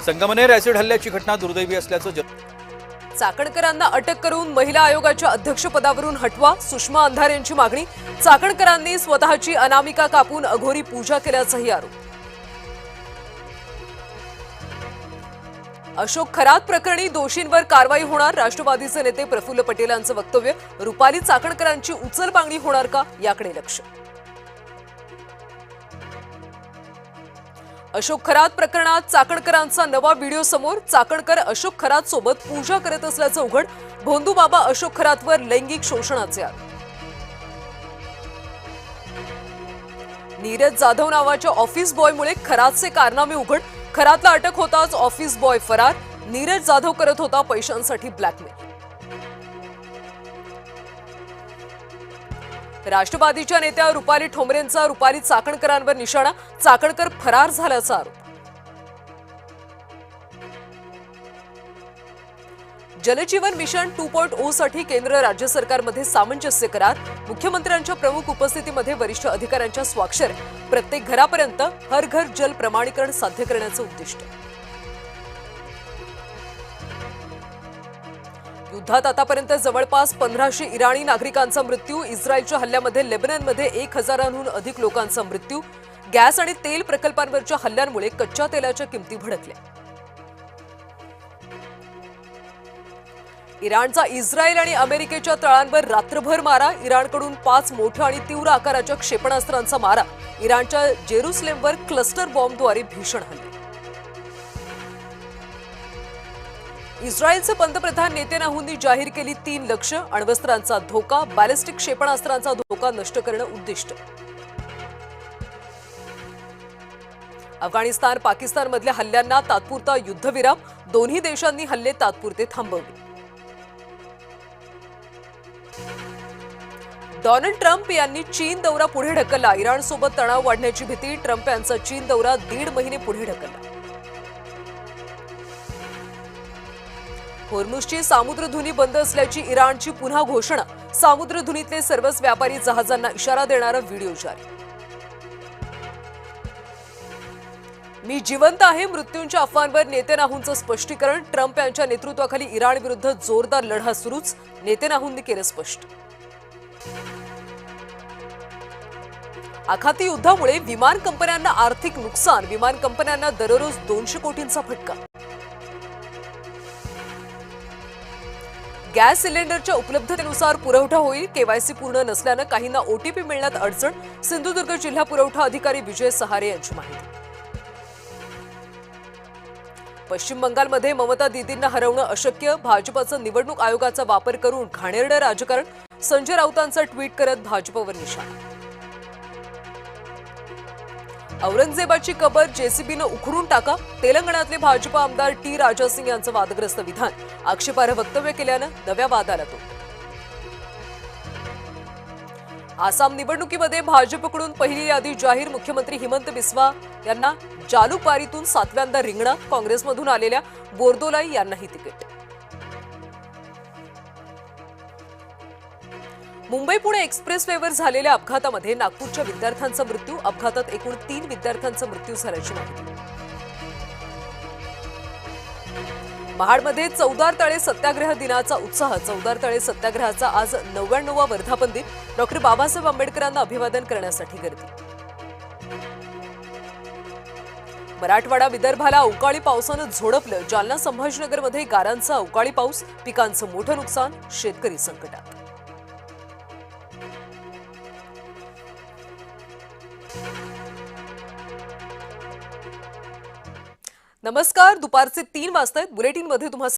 Sangamner acid हल्ल्याची घटना दुर्दैवी असल्याचं चाकणकरांना अटक करून महिला आयोगाच्या अध्यक्षपदावरून हटवा, सुषमा अंधारे यांची मागणी। चाकणकरांनी स्वतःची अनामिका कापून अघोरी पूजा केल्याचाही आरोप। अशोक खरात प्रकरणी दोषींवर कारवाई होणार, राष्ट्रवादीचे नेते प्रफुल्ल पटेल यांचं वक्तव्य। रुपाली चाकणकरांची उचल मागणी होणार का, याकडे लक्ष। अशोक खरात प्रकरणात चाकणकरांचा नवा व्हिडिओ समोर। चाकणकर अशोक खरात सोबत पूजा करत असल्याचं उघड। भोंदू बाबा अशोक खरातवर लैंगिक शोषणाचे आरोप। नीरज जाधव नावाच्या ऑफिस बॉयमुळे खरातचे कारनामे उघड। खरातला अटक होताच ऑफिस बॉय फरार। नीरज जाधव करत होता पैशांसाठी ब्लॅकमेल। राष्ट्रवादीच्या नेत्या रुपाली ठोंबरेंचा रुपाली चाकणकरांवर निशाणा। चाकणकर फरार झाल्याचा आरोप। जलजीवन मिशन 2.0 साठी केंद्र राज्य सरकारमध्ये सामंजस्य करार। मुख्यमंत्र्यांच्या प्रमुख उपस्थितीमध्ये वरिष्ठ अधिकाऱ्यांच्या स्वाक्षर। प्रत्येक घरापर्यंत हर घर जल प्रमाणीकरण साध्य करण्याचं उद्दिष्ट। युद्धात आतापर्यंत जवळपास 1500 इराणी नागरिकांचा मृत्यू। इस्रायलच्या हल्ल्यामध्ये लेबननमध्ये 1000हून अधिक लोकांचा मृत्यू। गॅस आणि तेल प्रकल्पांवरच्या हल्ल्यांमुळे कच्च्या तेलाच्या किमती भडकल्या। इराणचा इस्रायल आणि अमेरिकेच्या तळांवर रात्रभर मारा। इराणकडून 5 मोठ्या आणि तीव्र आकाराच्या क्षेपणास्त्रांचा मारा। इराणच्या जेरुसलेमवर क्लस्टर बॉम्बद्वारे भीषण हल्ले। इस्रायलचे पंतप्रधान नेतन्याहूंनी जाहीर केली 3 लक्ष्य। अण्वस्त्रांचा धोका, बॅलिस्टिक क्षेपणास्त्रांचा धोका नष्ट करणं उद्दिष्ट। अफगाणिस्तान पाकिस्तानमधल्या हल्ल्यांना तात्पुरता युद्धविराम। दोन्ही देशांनी हल्ले तात्पुरते थांबवले। डोनाल्ड ट्रम्प यांनी चीन दौरा पुढे ढकलला। इराणसोबत तणाव वाढण्याची भीती। ट्रम्प यांचा चीन दौरा 1.5 महिने पुढे ढकलला। होर्मुझची सामुद्रधुनी बंद असल्याची इराणची पुन्हा घोषणा। सामुद्रधुनीतले सर्वच व्यापारी जहाजांना इशारा देणारा व्हिडिओ जारी। मी जिवंत आहे, मृत्यूंच्या अफवांवर नेतन्याहूंचं स्पष्टीकरण। ट्रम्प यांच्या नेतृत्वाखाली इराण विरुद्ध जोरदार लढा सुरूच, नेतन्याहूंनी केलं स्पष्ट। आखाती युद्धामुळे विमान कंपन्यांना आर्थिक नुकसान। विमान कंपन्यांना दररोज 200 कोटींचा फटका। गॅस सिलेंडरच्या उपलब्धतेनुसार पुरवठा होईल। केवायसी पूर्ण नसल्यानं काहींना ओटीपी मिळण्यात अडचण। सिंधुदुर्ग जिल्हा पुरवठा अधिकारी विजय सहारे यांची माहिती। पश्चिम बंगालमध्ये ममता दीदींना हरवणं अशक्य। भाजपचं निवडणूक आयोगाचा वापर करून घाणेरडं राजकारण। संजय राऊतांचं ट्विट करत भाजपवर निशाणा। औरंगजेबाची कबर जेसीबीनं उखडून टाका। तेलंगणातले भाजप आमदार टी राजा सिंग यांचं वादग्रस्त विधान। आक्षेपार्ह वक्तव्य केल्यानं नव्या वादाला तोड। आसाम निवडणुकीमध्ये भाजपकडून पहिली यादी जाहीर। मुख्यमंत्री हिमंत बिस्वा यांना जालूकबारीतून 7व्यांदा रिंगणात। काँग्रेसमधून आलेल्या बोर्दोलाई यांनाही तिकीट। मुंबई पुणे एक्सप्रेसवेवर झालेल्या अपघातामध्ये नागपूरच्या विद्यार्थ्यांचा मृत्यू। अपघातात एकूण 3 विद्यार्थ्यांचा मृत्यू झाल्याची माहिती। महाडमध्ये चौदार तळे सत्याग्रह दिनाचा उत्साह। चौदार तळे सत्याग्रहाचा आज 99वा वर्धापन दिन। डॉक्टर बाबासाहेब आंबेडकरांना अभिवादन करण्यासाठी गर्दी। मराठवाडा विदर्भाला अवकाळी पावसानं झोडपलं। जालना संभाजीनगरमध्ये गारांचा अवकाळी पाऊस। पिकांचं मोठं नुकसान, शेतकरी संकटात। नमस्कार, दुपारचे 3 वाजतायत। बुलेटिनमध्ये तुम्हा